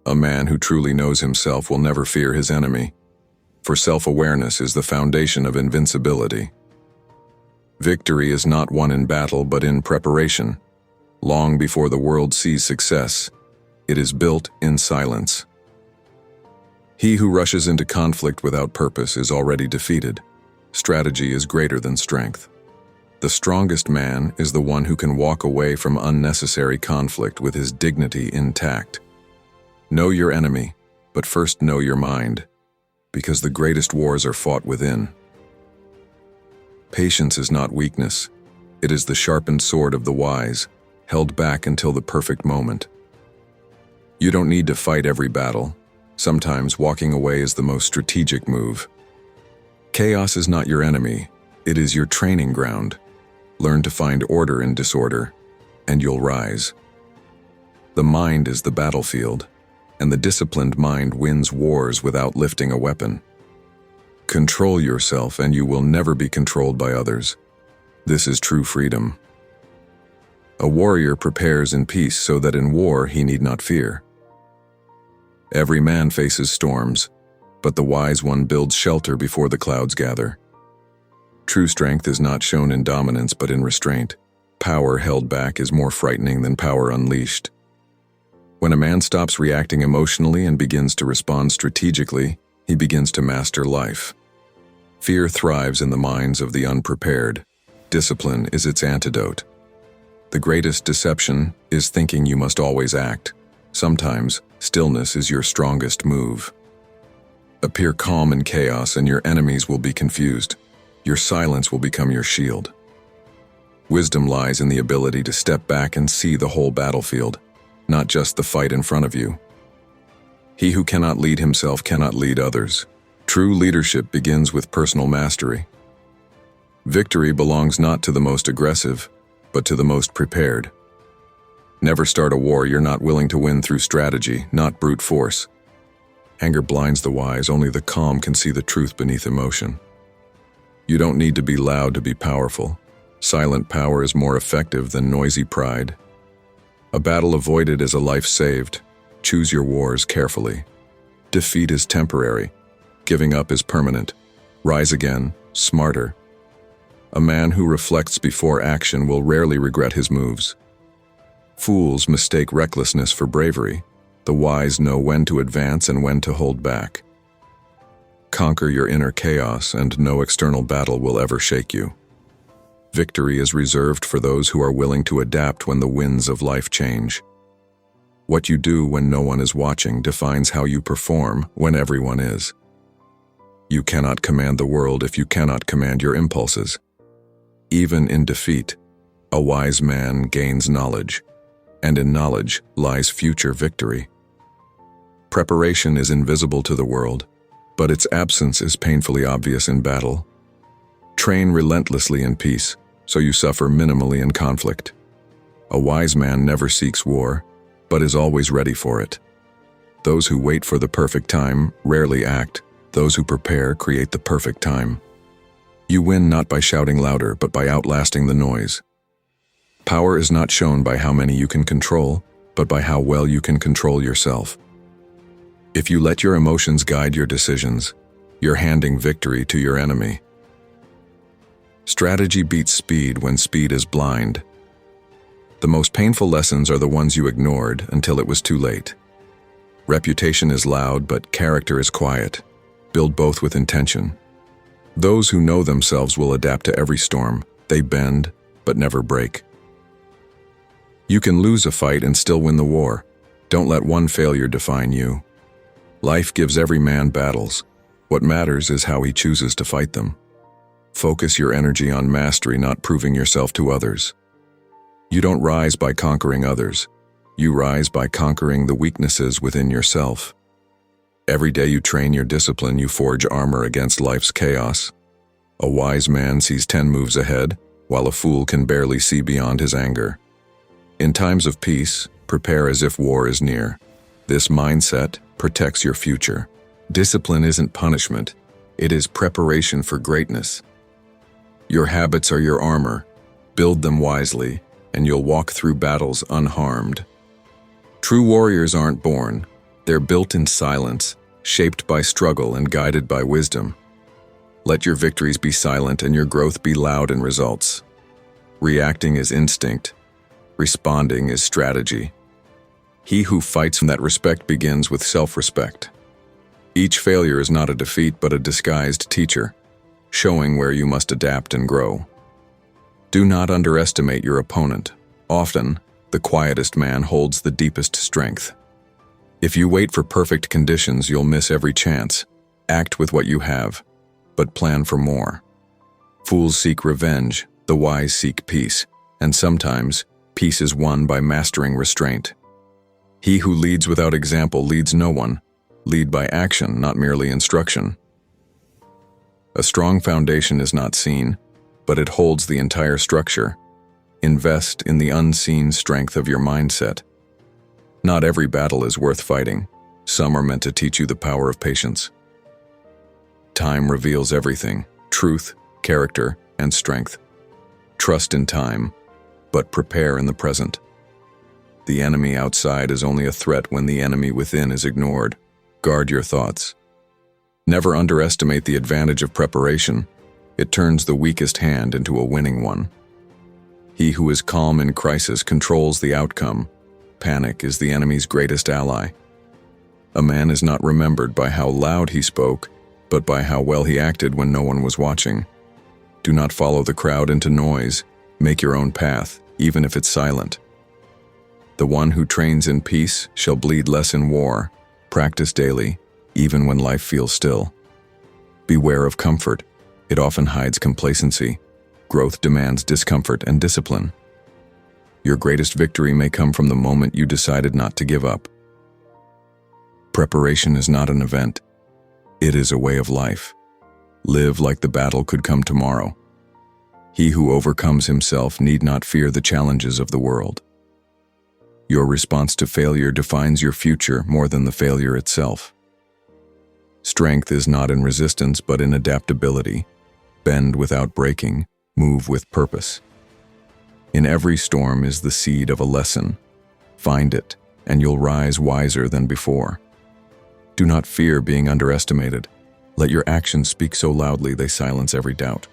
A man who truly knows himself will never fear his enemy, for self-awareness is the foundation of invincibility. Victory is not won in battle but in preparation. Long before the world sees success, it is built in silence. He who rushes into conflict without purpose is already defeated. Strategy is greater than strength. The strongest man is the one who can walk away from unnecessary conflict with his dignity intact. Know your enemy, but first know your mind, because the greatest wars are fought within. Patience is not weakness. It is the sharpened sword of the wise, held back until the perfect moment. You don't need to fight every battle. Sometimes walking away is the most strategic move. Chaos is not your enemy. It is your training ground. Learn to find order in disorder, and you'll rise. The mind is the battlefield, and the disciplined mind wins wars without lifting a weapon. Control yourself, and you will never be controlled by others. This is true freedom. A warrior prepares in peace so that in war he need not fear. Every man faces storms, but the wise one builds shelter before the clouds gather. True strength is not shown in dominance but in restraint. Power held back is more frightening than power unleashed. When a man stops reacting emotionally and begins to respond strategically, he begins to master life. Fear thrives in the minds of the unprepared. Discipline is its antidote. The greatest deception is thinking you must always act. Sometimes, stillness is your strongest move. Appear calm in chaos and your enemies will be confused. Your silence will become your shield. Wisdom lies in the ability to step back and see the whole battlefield, not just the fight in front of you. He who cannot lead himself cannot lead others. True leadership begins with personal mastery. Victory belongs not to the most aggressive, but to the most prepared. Never start a war you're not willing to win through strategy, not brute force. Anger blinds the wise, only the calm can see the truth beneath emotion. You don't need to be loud to be powerful. Silent power is more effective than noisy pride. A battle avoided is a life saved. Choose your wars carefully. Defeat is temporary. Giving up is permanent. Rise again, smarter. A man who reflects before action will rarely regret his moves. Fools mistake recklessness for bravery. The wise know when to advance and when to hold back. Conquer your inner chaos, and no external battle will ever shake you. Victory is reserved for those who are willing to adapt when the winds of life change. What you do when no one is watching defines how you perform when everyone is. You cannot command the world if you cannot command your impulses. Even in defeat, a wise man gains knowledge, and in knowledge lies future victory. Preparation is invisible to the world, but its absence is painfully obvious in battle. Train relentlessly in peace, so you suffer minimally in conflict. A wise man never seeks war, but is always ready for it. Those who wait for the perfect time rarely act. Those who prepare create the perfect time. You win not by shouting louder, but by outlasting the noise. Power is not shown by how many you can control, but by how well you can control yourself. If you let your emotions guide your decisions, you're handing victory to your enemy. Strategy beats speed when speed is blind. The most painful lessons are the ones you ignored until it was too late. Reputation is loud, but character is quiet. Build both with intention. Those who know themselves will adapt to every storm. They bend, but never break. You can lose a fight and still win the war. Don't let one failure define you. Life gives every man battles. What matters is how he chooses to fight them. Focus your energy on mastery, not proving yourself to others. You don't rise by conquering others. You rise by conquering the weaknesses within yourself. Every day you train your discipline, you forge armor against life's chaos. A wise man sees 10 moves ahead, while a fool can barely see beyond his anger. In times of peace, prepare as if war is near. This mindset protects your future. Discipline isn't punishment. It is preparation for greatness. Your habits are your armor. Build them wisely, and you'll walk through battles unharmed. True warriors aren't born. They're built in silence, shaped by struggle and guided by wisdom. Let your victories be silent and your growth be loud in results. Reacting is instinct. Responding is strategy. He who fights from that respect begins with self-respect. Each failure is not a defeat but a disguised teacher, showing where you must adapt and grow. Do not underestimate your opponent. Often, the quietest man holds the deepest strength. If you wait for perfect conditions, you'll miss every chance. Act with what you have, but plan for more. Fools seek revenge, the wise seek peace, and sometimes, peace is won by mastering restraint. He who leads without example leads no one. Lead by action, not merely instruction. A strong foundation is not seen, but it holds the entire structure. Invest in the unseen strength of your mindset. Not every battle is worth fighting. Some are meant to teach you the power of patience. Time reveals everything: truth, character, and strength. Trust in time, but prepare in the present. The enemy outside is only a threat when the enemy within is ignored. Guard your thoughts. Never underestimate the advantage of preparation. It turns the weakest hand into a winning one. He who is calm in crisis controls the outcome. Panic is the enemy's greatest ally. A man is not remembered by how loud he spoke, but by how well he acted when no one was watching. Do not follow the crowd into noise. Make your own path, even if it's silent. The one who trains in peace shall bleed less in war. Practice daily, even when life feels still. Beware of comfort. It often hides complacency. Growth demands discomfort and discipline. Your greatest victory may come from the moment you decided not to give up. Preparation is not an event. It is a way of life. Live like the battle could come tomorrow. He who overcomes himself need not fear the challenges of the world. Your response to failure defines your future more than the failure itself. Strength is not in resistance but in adaptability. Bend without breaking, move with purpose. In every storm is the seed of a lesson. Find it, and you'll rise wiser than before. Do not fear being underestimated. Let your actions speak so loudly they silence every doubt.